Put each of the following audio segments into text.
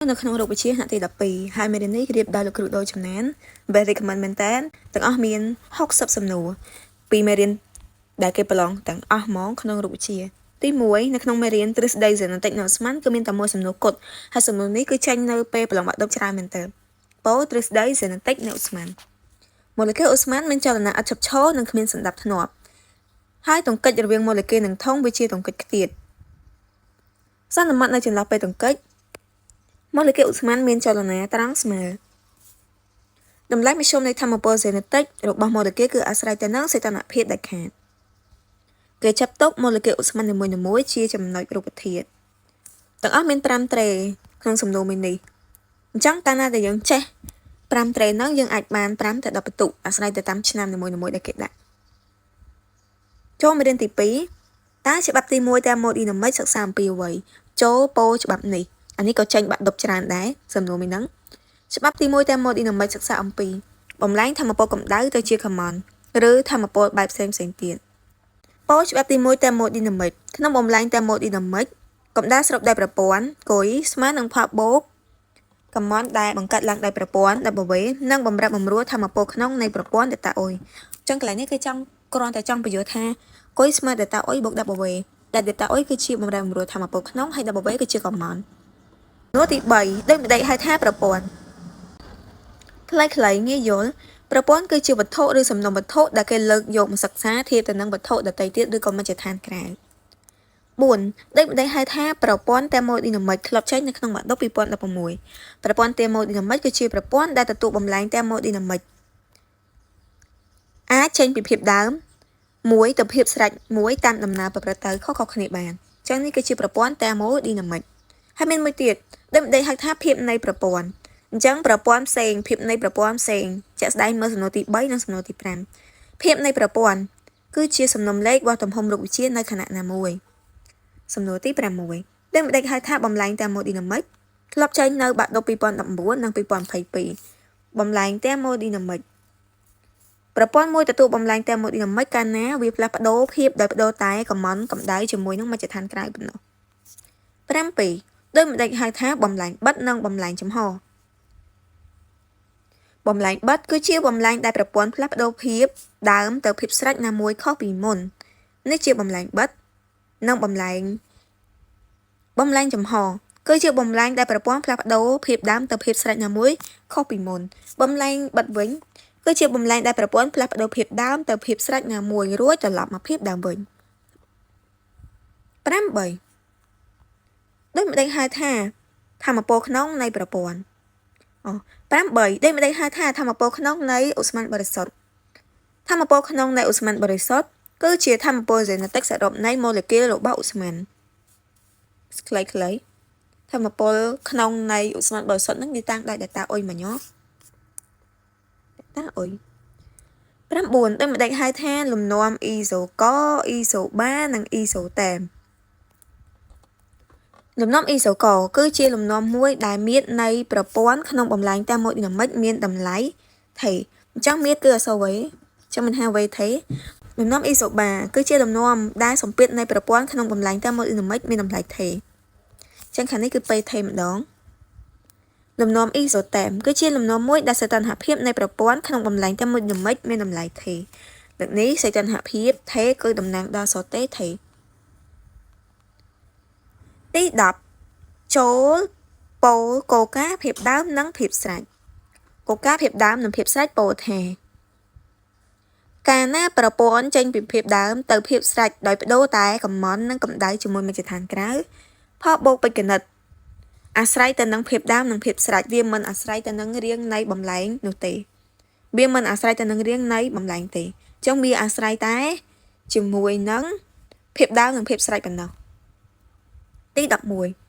នៅក្នុងរូបវិទ្យាថ្នាក់ទី12ហើយមេរៀននេះរៀបដោយលោកគ្រូដូចចំណាន very recommend មែនតើទាំងអស់មាន60សំណួរពីមេរៀនដែលគេប្រឡងទាំងអស់ហ្មងក្នុងរូបវិទ្យាទី1នៅក្នុងមេរៀនទ្រឹស្ដីសេនេតិកនៅឧស្ម័នគឺមានតែមួយសំណួរគត់ហើយសំណួរនេះគឺចេញនៅពេលប្រឡងបាក់ឌុបច្រើនមែនតើពោទ្រឹស្ដីសេនេតិកនៅឧស្ម័នម៉ូលេគុលឧស្ម័នមានចលនាឥតឈប់ឈរនិងគ្មានសណ្ដាប់ធ្នាប់ហើយទង្គិចរវាងម៉ូលេគុលនិងធុងវាជាទង្គិចខ្ទាតសន្និបាតនៅចន្លោះពេលទង្គិចម៉ូលេគុលឧស្ម័នមានចលនាត្រង់ស្មើតម្លៃមធ្យមនៃថាមពលសេនេតិករបស់ម៉ូលេគុលគឺអាស្រ័យទៅនឹងសីតុណ្ហភាពដែលខាតគេចាប់ទុកម៉ូលេគុលឧស្ម័ននីមួយៗជាចំណុចរូបធាតុទាំងអស់មាន5ត្រេក្នុងសំណួរមួយនេះអញ្ចឹងកាលណាដែលយើងចេះ5ត្រេហ្នឹងយើងអាចបាន5ទៅ10បន្ទុកអាស្រ័យទៅតាមឆ្នាំនីមួយៗដែលគេដាក់ចូលមេរៀនទី2តើច្បាប់ទី1តាមម៉ូឌីណាមិកសិក្សាអំពីអ្វីចូលពោច្បាប់នេះអានេះក៏ចេញបាក់ឌុបច្រើនដែរសំណួរមួយហ្នឹងច្បាប់ទី1តាមម៉ូឌីណាមិកសិក្សាអំពីបំលែងថាមពលកម្ដៅទៅជាខមនឬថាមពលបែបផ្សេងទៀតពោច្បាប់ទី1តាមម៉ូឌីណាមិកក្នុងបំលែងតាមម៉ូឌីណាមិកកម្ដៅស្រូបដោយប្រព័ន្ធគុយស្មើនឹងផលបូកខមនដែលបង្កើតឡើងដោយប្រព័ន្ធ W និងបំរែបំរួលថាមពលក្នុងនៃប្រព័ន្ធ delta O អញ្ចឹងកន្លែងនេះគេគ្រាន់តែចង់បញ្យល់ថាគុយស្មើ delta O បូក W ដែល delta O គឺជាបំរែបំរួលថាមពលក្នុងហើយ W គឺជាខមនសំណួរទី3ដូចម្ដេចហៅថាប្រព័ន្ធខ្លីៗងាយយល់ប្រព័ន្ធគឺជាវត្ថុឬសំណុំវត្ថុដែលគេលើកយកមកសិក្សាធៀបទៅនឹងវត្ថុដទៃទៀតឬក៏មជ្ឈដ្ឋានក្រៅ4ដូចម្ដេចហៅថាប្រព័ន្ធតែម៉ូឌីណាមិកធ្លាប់ចេញនៅក្នុងបាក់ឌុប2016ប្រព័ន្ធតែម៉ូឌីណាមិកគឺជាប្រព័ន្ធដែលទទួលបំលែងតែម៉ូឌីណាមិកអាចចេញពីភាពដើមមួយទៅភាពស្រេចមួយតាមដំណើរប្រព្រឹត្តទៅខុសៗគ្នាបានអញ្ចឹងនេះគឺជាប្រព័ន្ធតែម៉ូឌីណាមិកហើយមានមួយទៀតដូចម្ដេចហៅថាភាពនៃប្រព័ន្ធអញ្ចឹងប្រព័ន្ធផ្សេងភាពនៃប្រព័ន្ធផ្សេងជាក់ស្ដែងមើលសំណួរទី3និងសំណួរទី5ភាពនៃប្រព័ន្ធគឺជាសំណុំលេខរបស់ទំហំរូបវិទ្យានៅខណៈណាមួយសំណួរទី6ដូចម្ដេចហៅថាបំលែងតាមម៉ូឌីណាមិកធ្លាប់ចេញនៅបាក់ឌុប2019និង2022បំលែងតាមម៉ូឌីណាមិកប្រព័ន្ធមួយទទួលបំលែងតាមម៉ូឌីណាមិកកាលណាវាផ្លាស់ប្ដូរភាពដោយប្ដូរតែកំណកម្ដៅជាមួយនឹងមជ្ឈដ្ឋានក្រៅប៉ុណ្ណោះ7ដូចម្ដេចហៅថាបំលែងបិទនិងបំលែងចំហបំលែងបិទគឺជាបំលែងដែលប្រព័ន្ធផ្លាស់ប្ដូរភាពដើមទៅភាពស្រេចណាមួយខុសពីមុននេះជាបំលែងបិទនិងបំលែងចំហគឺជាបំលែងដែលប្រព័ន្ធផ្លាស់ប្ដូរភាពដើមទៅភាពស្រេចណាមួយខុសពីមុនបំលែងបិទវិញគឺជាបំលែងដែលប្រព័ន្ធផ្លាស់ប្ដូរភាពដើមទៅភាពស្រេចណាមួយរួចត្រឡប់មកភាពដើមវិញ8ដូចម្ដេចហៅថាថាមពលក្នុងនៃប្រព័ន្ធ8ដូចម្ដេចហៅថាថាមពលក្នុងនៃឧស្ម័នបរិសុទ្ធថាមពលក្នុងនៃឧស្ម័នបរិសុទ្ធគឺជាថាមពលសេនេតិកសរុបនៃម៉ូលេគុលរបស់ឧស្ម័នខ្លីៗថាមពលក្នុងនៃឧស្ម័នបរិសុទ្ធនឹងនិយាយតាំងដោយ delta O មិញdelta O 9ដូចម្ដេចហៅថាលំនាំអ៊ីសូកអ៊ីសូបានិងអ៊ីសូតាមលំនាំអ៊ីសូកគឺជាលំនាំមួយដែលមាននៃប្រព័ន្ធក្នុងបំលែងតាមម៉ូឌីណាមិកមានតម្លៃថេអញ្ចឹងមានគឺអក្សរវេចាំមិនហៅវេថេលំនាំអ៊ីសូបាគឺជាលំនាំដែលសម្ពាធនៃប្រព័ន្ធក្នុងបំលែងតាមម៉ូឌីណាមិកមានតម្លៃថេអញ្ចឹងខាងនេះគឺពេថេម្ដងលំនាំអ៊ីសូតាមគឺជាលំនាំមួយដែលសីតុណ្ហភាពនៃប្រព័ន្ធក្នុងបំលែងតាមម៉ូឌីណាមិកមានតម្លៃថេដូចនេះសីតុណ្ហភាពថេគឺតំណាងដល់សតេថេទី10ចូលពោលកូកាភាពដើមនិងភាពស្រេចកូកាភាពដើមនិងភាពស្រេចពោលថាកាលណាប្រព័ន្ធចេញពីភាពដើមទៅភាពស្រេចដោយបដូរតែកំណនិងកម្ដៅជាមួយមជ្ឈដ្ឋានក្រៅផលបូកបេក្ខនិតអាស្រ័យទៅនឹងភាពដើមនិងភាពស្រេចវាមិនអាស្រ័យទៅនឹងរាងនៃបំលែងនោះទេវាមិនអាស្រ័យទៅនឹងរាងនៃបំលែងទេអញ្ចឹងវាអាស្រ័យតែជាមួយនឹងភាពដើមនិងភាពស្រេចប៉ុណ្ណោះទី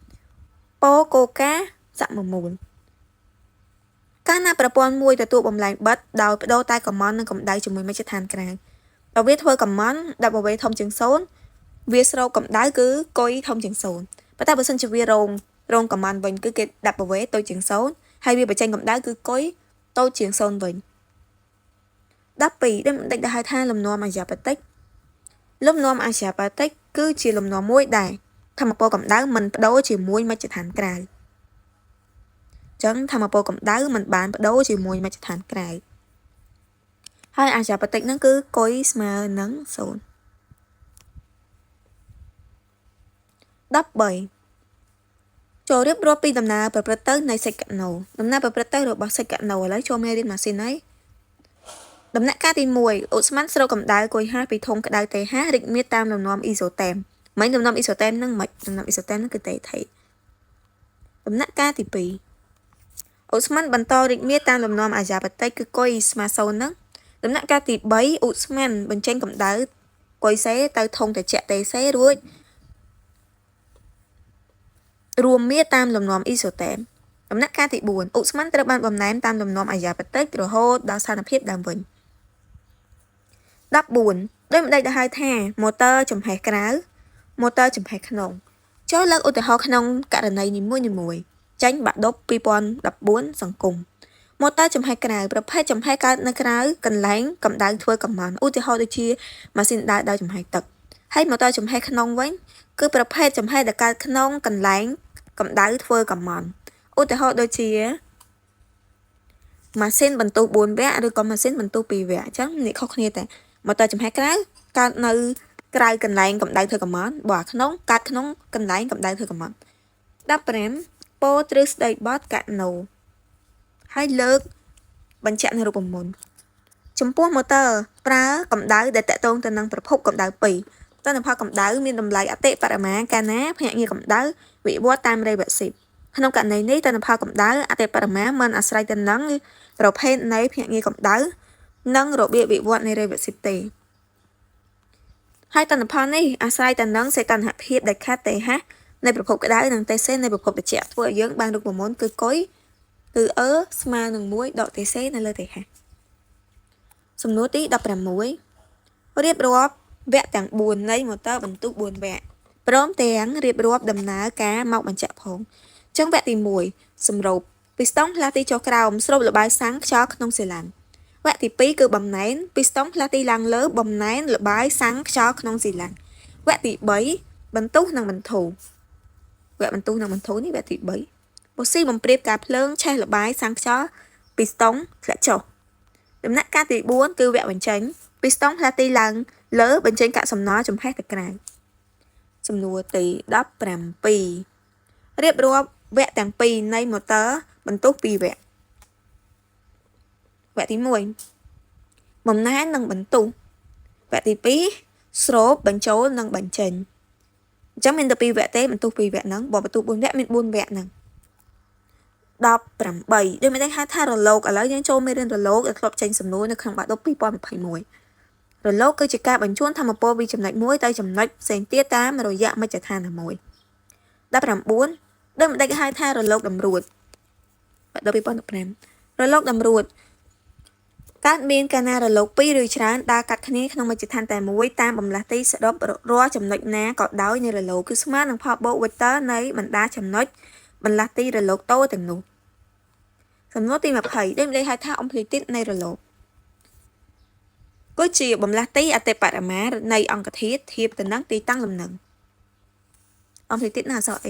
11ពោកូកាសមមូលកាលណាប្រព័ន្ធមួយទទួលបំលែងបិទដោយបដូរតែកំណនិងកម្ដៅជាមួយមជ្ឈដ្ឋានក្រៅបើវាធ្វើកំណដល់បើវាធំជាង0វាស្រូបកម្ដៅគឺគុយធំជាង0ប៉ុន្តែបើសិនជាវារងកំណវិញគឺគេដាក់បើវាតូចជាង0ហើយវាបញ្ចេញកម្ដៅគឺគុយតូចជាង0វិញ12ដែលមិនដេចដែលហៅថាលំនាំអាយ៉ាប៉ាតិកលំនាំអាយ៉ាប៉ាតិកគឺជាលំនាំមួយដែលថាមពលកម្ដៅមិនបដូរជាមួយមជ្ឈដ្ឋានក្រៅ ចឹងថាមពលកម្ដៅមិនបានបដូរជាមួយមជ្ឈដ្ឋានក្រៅហើយអាយ៉ាបតិកហ្នឹងគឺគុយស្មើនឹង0 13ចូលរៀបរាប់ពីដំណើរប្រព្រឹត្តទៅនៃសាច់កាណូដំណើរប្រព្រឹត្តទៅរបស់សាច់កាណូឥឡូវចូលមេរៀនម៉ាស៊ីនហើយដំណាក់កាលទី1អូស្មန်ស្រូបកម្ដៅគុយហាពីធុងក្ដៅ T5 រីកមាឌតាមលំនាំអ៊ីសូតេមមិនលំនាំអ៊ីសូតេមហ្នឹងមិនលំនាំអ៊ីសូតេមហ្នឹងគឺតេថេដំណាក់កាលទី2អូស្មန်បន្តរីកមាឌតាមលំនាំអាយ៉ាបតិកគឺគុយស្មើ0ហ្នឹងដំណាក់កាលទី3អូស្មန်បញ្ចេញកម្ដៅគុយសេទៅធុងត្រជាក់ TC រួចរួមមាឌតាមលំនាំអ៊ីសូតេមដំណាក់កាលទី4អូស្មန်ត្រូវបានបំណែនតាមលំនាំអាយ៉ាបតិករហូតដល់ស្ថានភាពដើមវិញ14ដោយម្ដេចដែលហៅថាម៉ូទ័រចំហេះក្រៅម៉ូទ័រចំហេះក្នុងចូលលើកឧទាហរណ៍ក្នុងករណីនីមួយៗចាញ់បាក់ឌុប2014សង្គមម៉ូទ័រចំហេះក្រៅប្រភេទចំហេះកើតនៅក្រៅកន្លែងកម្ដៅធ្វើកំណត់ឧទាហរណ៍ដូចជាម៉ាស៊ីនដើរដោយចំហេះទឹកហើយម៉ូទ័រចំហេះក្នុងវិញគឺប្រភេទចំហេះដែលកើតក្នុងកន្លែងកម្ដៅធ្វើកំណត់ឧទាហរណ៍ដូចជាម៉ាស៊ីនបន្ទុះ4វគ្គឬក៏ម៉ាស៊ីនបន្ទុះ2វគ្គអញ្ចឹងនេះខុសគ្នាតែម៉ូទ័រចំហេះក្រៅកើតនៅក្រៅកន្លែងកម្ដៅធ្វើកំណត់បើក្នុងកើតក្នុងកន្លែងកម្ដៅធ្វើកំណត់15ពោលទ្រឹស្ដីបទកាណូហើយលើកបញ្ជាក់នៅរូបមន្តចំពោះម៉ូទ័រប្រើកម្ដៅដែលតកតងទៅនឹងប្រភពកម្ដៅ2ទិន្នផលកម្ដៅមានតម្លៃអតិបរមាកាលណាភ្នាក់ងារកម្ដៅវិវត្តតាម reversible ក្នុងករណីនេះទិន្នផលកម្ដៅអតិបរមាមិនអាស្រ័យទៅនឹងប្រភេទនៃភ្នាក់ងារកម្ដៅនិងរបៀបវិវត្តនៃ reversible ទេហើយទិន្នផលនេះអាស្រ័យទៅនឹងសីតុណ្ហភាពដែលខាត់ TH នៃប្រភពក្ដៅនិង TC នៃប្រភពត្រជាក់ធ្វើឲ្យយើងបានរូបមន្តគឺគុយគឺស្មើនឹង1ដក TC នៅលើ TH សំណួរទី16រៀបរាប់វគ្គទាំង4នៃម៉ូទ័របន្ទុះ4វគ្គព្រមទាំងរៀបរាប់ដំណើរការមកបញ្ជាក់ផងអញ្ចឹងវគ្គទី1សម្រូបពីស្តុងផ្លាស់ទីចុះក្រោមស្រូបល្បាយសាំងខ្យល់ក្នុងស៊ីឡាំងវគ្គទី2គឺបំណែនពីស្តុងផ្លាស់ទីឡើងលើបំណែនល្បាយសាំងខ្យល់ក្នុងស៊ីឡាំងវគ្គទី3បន្ទុះនិងបន្ធូរវគ្គបន្ទុះនិងបន្ធូរនេះវគ្គទី3បុស្ស៊ីបំព្រាបការភ្លើងឆេះល្បាយសាំងខ្យល់ពីស្តុងធ្លាក់ចុះដំណាក់កាលទី4គឺវគ្គបញ្ចេញពីស្តុងផ្លាស់ទីឡើងលើបញ្ចេញកាកសំណល់ចំហេះទៅក្រៅសំណួរទី17រៀបរាប់វគ្គទាំងពីរនៃម៉ូទ័របន្ទុះ2វគ្គវគ្គទី1បំណែននិងបន្ទុះវគ្គទី2ស្រូបបញ្ចូលនិងបញ្ចេញអញ្ចឹងមានតែ2វគ្គទេបន្ទុះ2វគ្គហ្នឹងបើបន្ទុះ4វគ្គមាន4វគ្គហ្នឹង18ដូចមិនដឹងហៅថារលកឥឡូវយើងចូលមេរៀនរលកដែលធ្លាប់ចេញសំណួរនៅក្នុងបាក់ឌុប2021រលកគឺជាការបញ្ជូនថាមពលពីចំណុចមួយទៅចំណុចផ្សេងទៀតតាមរយៈមជ្ឈដ្ឋានណាមួយ19ដូចមិនដឹងហៅថារលកតម្រួតបាក់ឌុប2015រលកតម្រួតកើតមានកាលណារលក2ឬច្រើនដើរកាត់គ្នាក្នុងមជ្ឈដ្ឋានតែមួយតាមបម្លាស់ទីសរុបរាល់ចំណុចណាក៏ដោយនៃរលកគឺស្មើនឹងផលបូកវេគ្ទ័រនៃបណ្ដាចំណុចបម្លាស់ទីរលកតូចទាំងនោះសំណួរទី20ដូចមិនដឹងហៅថាអំភ្លីទីតនៃរលកគឺជាបម្លាស់ទីអតិបរមានៃអង្គធាតុធៀបទៅនឹងទីតាំងលំនឹងអំភ្លីទីតនៅអក្សរ A